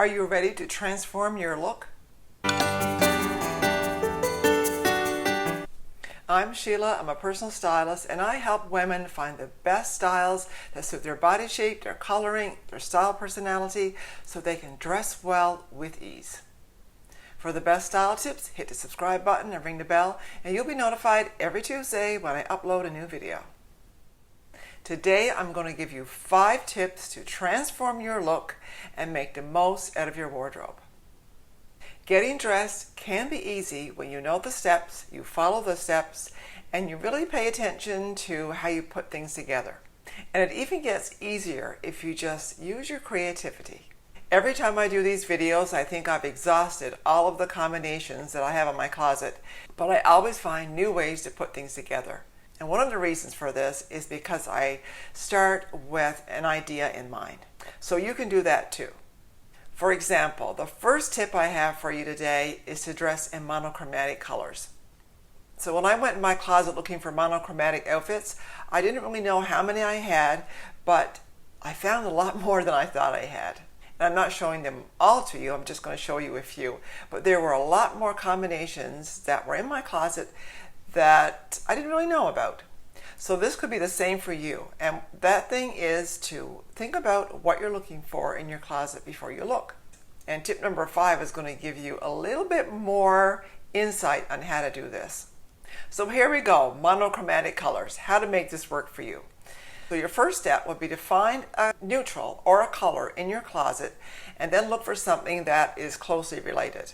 Are you ready to transform your look? I'm Sheila, I'm a personal stylist, and I help women find the best styles that suit their body shape, their coloring, their style personality, so they can dress well with ease. For the best style tips, hit the subscribe button and ring the bell, and you'll be notified every Tuesday when I upload a new video. Today I'm going to give you 5 tips to transform your look and make the most out of your wardrobe. Getting dressed can be easy when you know the steps, you follow the steps, and you really pay attention to how you put things together. And it even gets easier if you just use your creativity. Every time I do these videos, I think I've exhausted all of the combinations that I have in my closet, but I always find new ways to put things together. And one of the reasons for this is because I start with an idea in mind. So you can do that too. For example, the first tip I have for you today is to dress in monochromatic colors. So when I went in my closet looking for monochromatic outfits, I didn't really know how many I had, but I found a lot more than I thought I had. And I'm not showing them all to you, I'm just going to show you a few. But there were a lot more combinations that were in my closet that I didn't really know about. So this could be the same for you. And that thing is to think about what you're looking for in your closet before you look. And tip number 5 is going to give you a little bit more insight on how to do this. So here we go, monochromatic colors, how to make this work for you. So your first step would be to find a neutral or a color in your closet and then look for something that is closely related.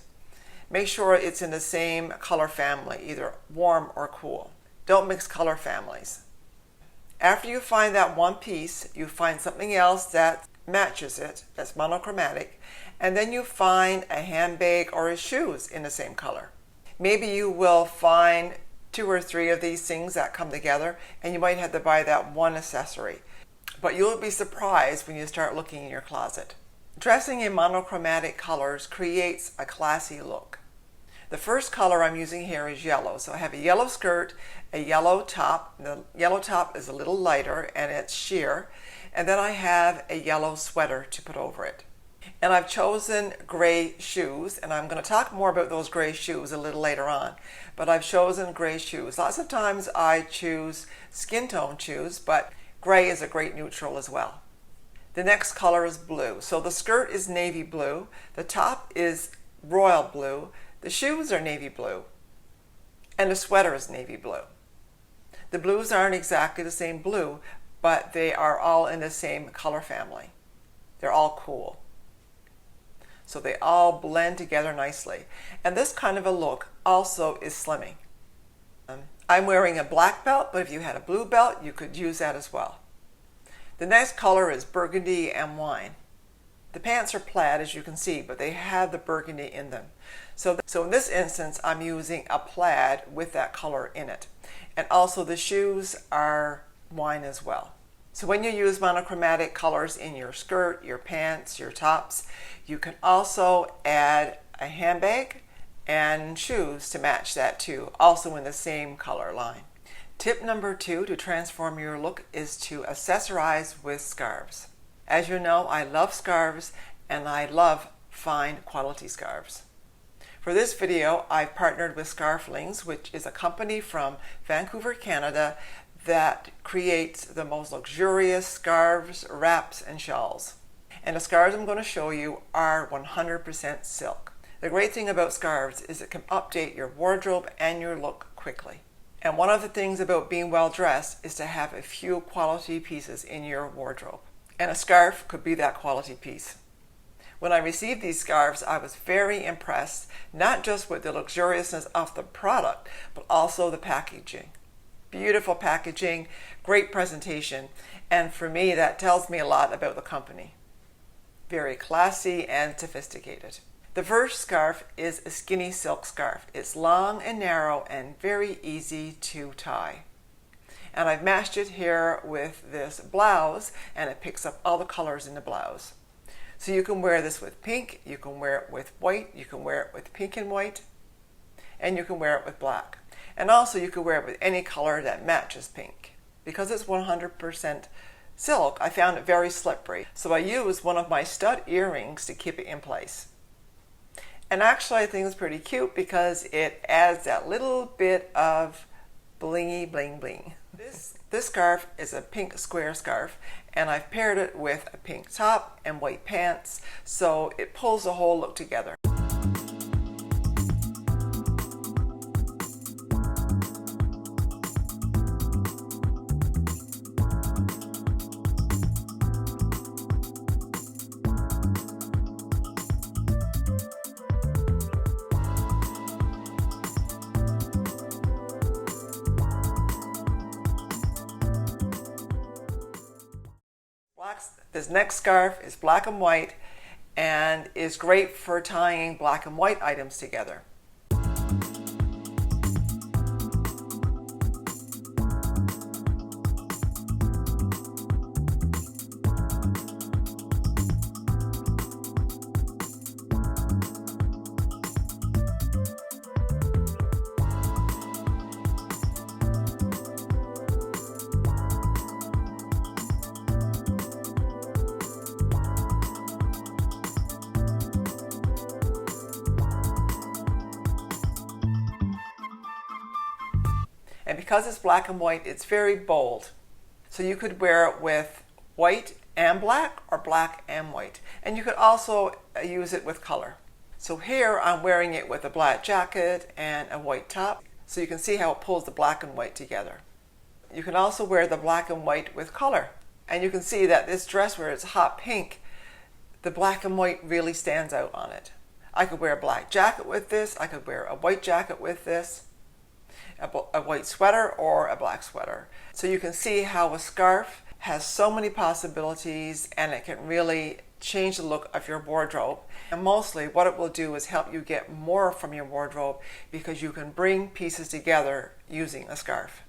Make sure it's in the same color family, either warm or cool. Don't mix color families. After you find that one piece, you find something else that matches it, that's monochromatic, and then you find a handbag or a shoes in the same color. Maybe you will find 2 or 3 of these things that come together, and you might have to buy that one accessory. But you'll be surprised when you start looking in your closet. Dressing in monochromatic colors creates a classy look. The first color I'm using here is yellow. So I have a yellow skirt, a yellow top. The yellow top is a little lighter and it's sheer. And then I have a yellow sweater to put over it. And I've chosen gray shoes, and I'm going to talk more about those gray shoes a little later on. But I've chosen gray shoes. Lots of times I choose skin tone shoes, but gray is a great neutral as well. The next color is blue. So the skirt is navy blue, the top is royal blue, the shoes are navy blue, and the sweater is navy blue. The blues aren't exactly the same blue, but they are all in the same color family. They're all cool. So they all blend together nicely. And this kind of a look also is slimming. I'm wearing a black belt, but if you had a blue belt, you could use that as well. The next color is burgundy and wine. The pants are plaid, as you can see, but they have the burgundy in them. So in this instance, I'm using a plaid with that color in it. And also the shoes are wine as well. So when you use monochromatic colors in your skirt, your pants, your tops, you can also add a handbag and shoes to match that too, also in the same color line. Tip number 2 to transform your look is to accessorize with scarves. As you know, I love scarves and I love fine quality scarves. For this video, I've partnered with Scarflings, which is a company from Vancouver, Canada that creates the most luxurious scarves, wraps, and shawls. And the scarves I'm going to show you are 100% silk. The great thing about scarves is it can update your wardrobe and your look quickly. And one of the things about being well dressed is to have a few quality pieces in your wardrobe. And a scarf could be that quality piece. When I received these scarves, I was very impressed, not just with the luxuriousness of the product, but also the packaging. Beautiful packaging, great presentation, and for me that tells me a lot about the company. Very classy and sophisticated. The first scarf is a skinny silk scarf. It's long and narrow and very easy to tie. And I've matched it here with this blouse, and it picks up all the colors in the blouse. So you can wear this with pink, you can wear it with white, you can wear it with pink and white, and you can wear it with black. And also you can wear it with any color that matches pink. Because it's 100% silk, I found it very slippery. So I used one of my stud earrings to keep it in place. And actually I think it's pretty cute because it adds that little bit of blingy bling bling. This scarf is a pink square scarf, and I've paired it with a pink top and white pants, so it pulls the whole look together. This next scarf is black and white and is great for tying black and white items together. And because it's black and white, it's very bold. So you could wear it with white and black or black and white. And you could also use it with color. So here I'm wearing it with a black jacket and a white top. So you can see how it pulls the black and white together. You can also wear the black and white with color. And you can see that this dress, where it's hot pink, the black and white really stands out on it. I could wear a black jacket with this. I could wear a white jacket with this. A white sweater or a black sweater. So you can see how a scarf has so many possibilities, and it can really change the look of your wardrobe. And mostly what it will do is help you get more from your wardrobe, because you can bring pieces together using a scarf.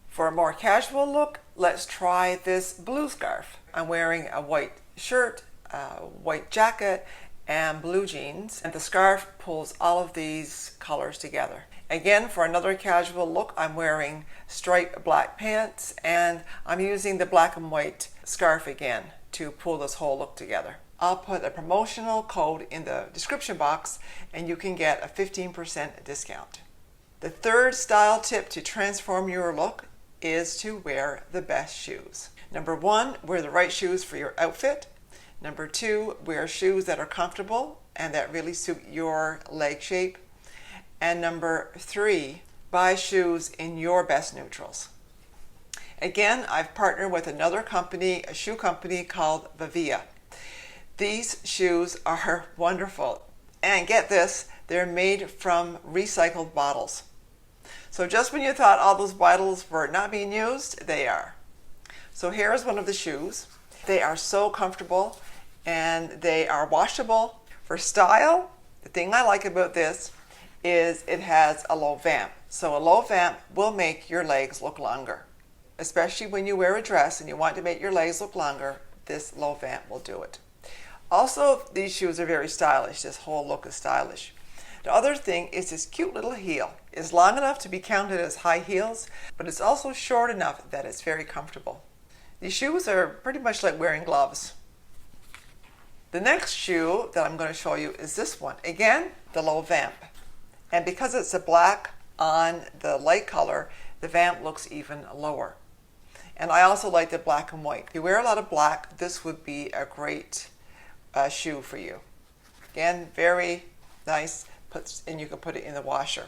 For a more casual look, let's try this blue scarf. I'm wearing a white shirt, a white jacket, and blue jeans, and the scarf pulls all of these colors together. Again, for another casual look, I'm wearing striped black pants, and I'm using the black and white scarf again to pull this whole look together. I'll put a promotional code in the description box, and you can get a 15% discount. The third style tip to transform your look is to wear the best shoes. Number one, wear the right shoes for your outfit. Number two, wear shoes that are comfortable and that really suit your leg shape. And number three, buy shoes in your best neutrals. Again, I've partnered with another company, a shoe company called VIVAIA. These shoes are wonderful. And get this, they're made from recycled bottles. So just when you thought all those bottles were not being used, they are. So here is one of the shoes. They are so comfortable and they are washable. For style, the thing I like about this is it has a low vamp. So a low vamp will make your legs look longer. Especially when you wear a dress and you want to make your legs look longer, this low vamp will do it. Also, these shoes are very stylish. This whole look is stylish. The other thing is this cute little heel. It's long enough to be counted as high heels, but it's also short enough that it's very comfortable. These shoes are pretty much like wearing gloves. The next shoe that I'm going to show you is this one. Again, the low vamp. And because it's a black on the light color, the vamp looks even lower. And I also like the black and white. If you wear a lot of black, this would be a great shoe for you. Again, very nice, and you can put it in the washer.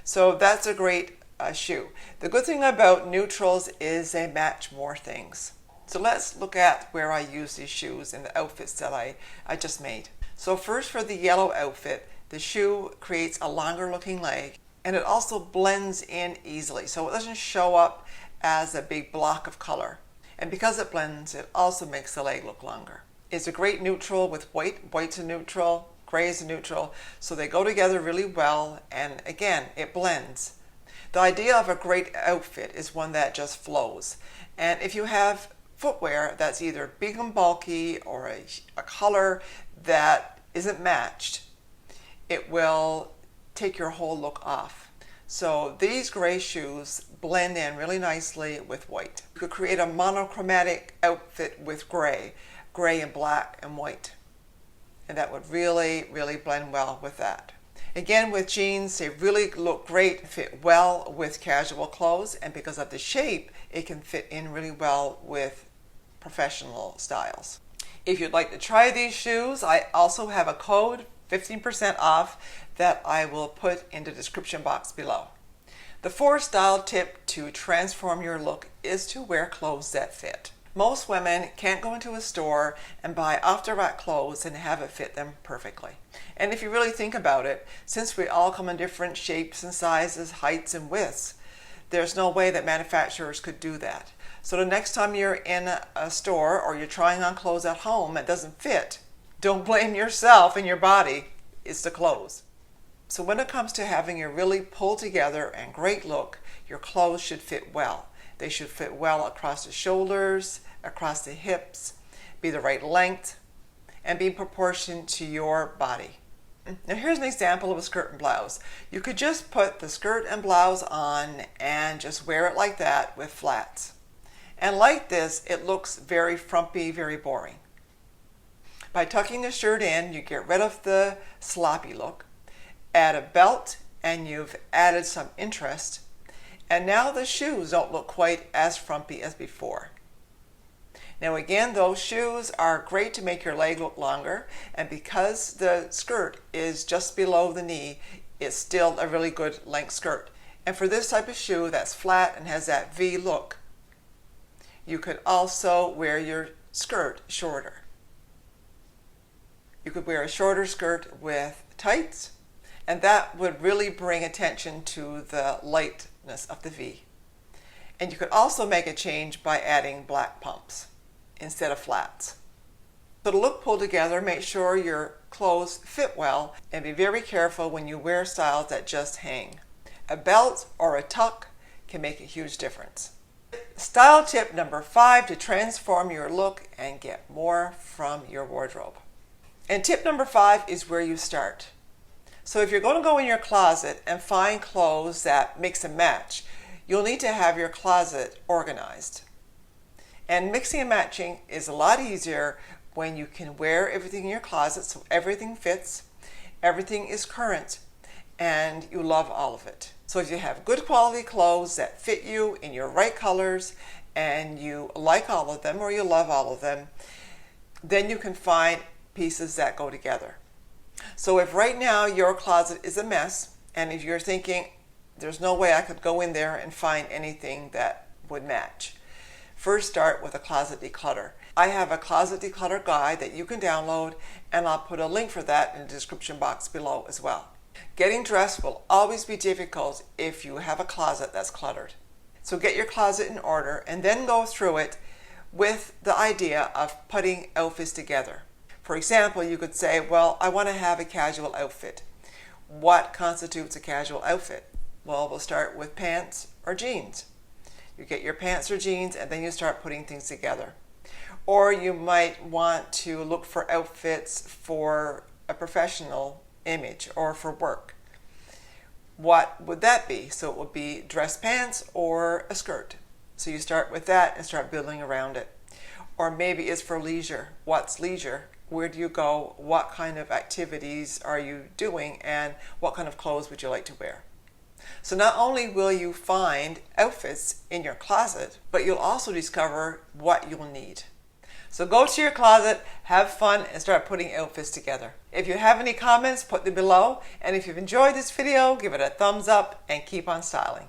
So that's a great shoe. The good thing about neutrals is they match more things. So let's look at where I use these shoes in the outfits that I just made. So first, for the yellow outfit, the shoe creates a longer looking leg, and it also blends in easily, so it doesn't show up as a big block of color. And because it blends, it also makes the leg look longer. It's a great neutral with white. White's a neutral, gray is a neutral, so they go together really well, and again, it blends. The idea of a great outfit is one that just flows. And if you have footwear that's either big and bulky or a color that isn't matched, it will take your whole look off. So these gray shoes blend in really nicely with white. You could create a monochromatic outfit with gray and black and white. And that would really, really blend well with that. Again, with jeans, they really look great, fit well with casual clothes, and because of the shape, it can fit in really well with professional styles. If you'd like to try these shoes, I also have a code, 15% off, that I will put in the description box below. The fourth style tip to transform your look is to wear clothes that fit. Most women can't go into a store and buy off-the-rack clothes and have it fit them perfectly. And if you really think about it, since we all come in different shapes and sizes, heights and widths, there's no way that manufacturers could do that. So the next time you're in a store or you're trying on clothes at home that doesn't fit, don't blame yourself and your body, it's the clothes. So when it comes to having a really pulled together and great look, your clothes should fit well. They should fit well across the shoulders, across the hips, be the right length, and be proportioned to your body. Now here's an example of a skirt and blouse. You could just put the skirt and blouse on and just wear it like that with flats. And like this, it looks very frumpy, very boring. By tucking the shirt in, you get rid of the sloppy look, add a belt, and you've added some interest. And now the shoes don't look quite as frumpy as before. Now again, those shoes are great to make your leg look longer, and because the skirt is just below the knee, it's still a really good length skirt. And for this type of shoe that's flat and has that V look, you could also wear your skirt shorter. You could wear a shorter skirt with tights, and that would really bring attention to the lightness of the V. And you could also make a change by adding black pumps instead of flats. So to look pulled together, make sure your clothes fit well and be very careful when you wear styles that just hang. A belt or a tuck can make a huge difference. Style tip number 5 to transform your look and get more from your wardrobe. And tip number 5 is where you start. So if you're going to go in your closet and find clothes that mix and match, you'll need to have your closet organized. And mixing and matching is a lot easier when you can wear everything in your closet so everything fits, everything is current, and you love all of it. So if you have good quality clothes that fit you in your right colors and you like all of them or you love all of them, then you can find pieces that go together. So if right now your closet is a mess and if you're thinking there's no way I could go in there and find anything that would match, first start with a closet declutter. I have a closet declutter guide that you can download, and I'll put a link for that in the description box below as well. Getting dressed will always be difficult if you have a closet that's cluttered. So get your closet in order and then go through it with the idea of putting outfits together. For example, you could say, well, I want to have a casual outfit. What constitutes a casual outfit? Well, we'll start with pants or jeans. You get your pants or jeans and then you start putting things together. Or you might want to look for outfits for a professional image or for work. What would that be? So it would be dress pants or a skirt. So you start with that and start building around it. Or maybe it's for leisure. What's leisure? Where do you go? What kind of activities are you doing? And what kind of clothes would you like to wear? So not only will you find outfits in your closet, but you'll also discover what you'll need. So go to your closet, have fun, and start putting outfits together. If you have any comments, put them below. And if you've enjoyed this video, give it a thumbs up and keep on styling.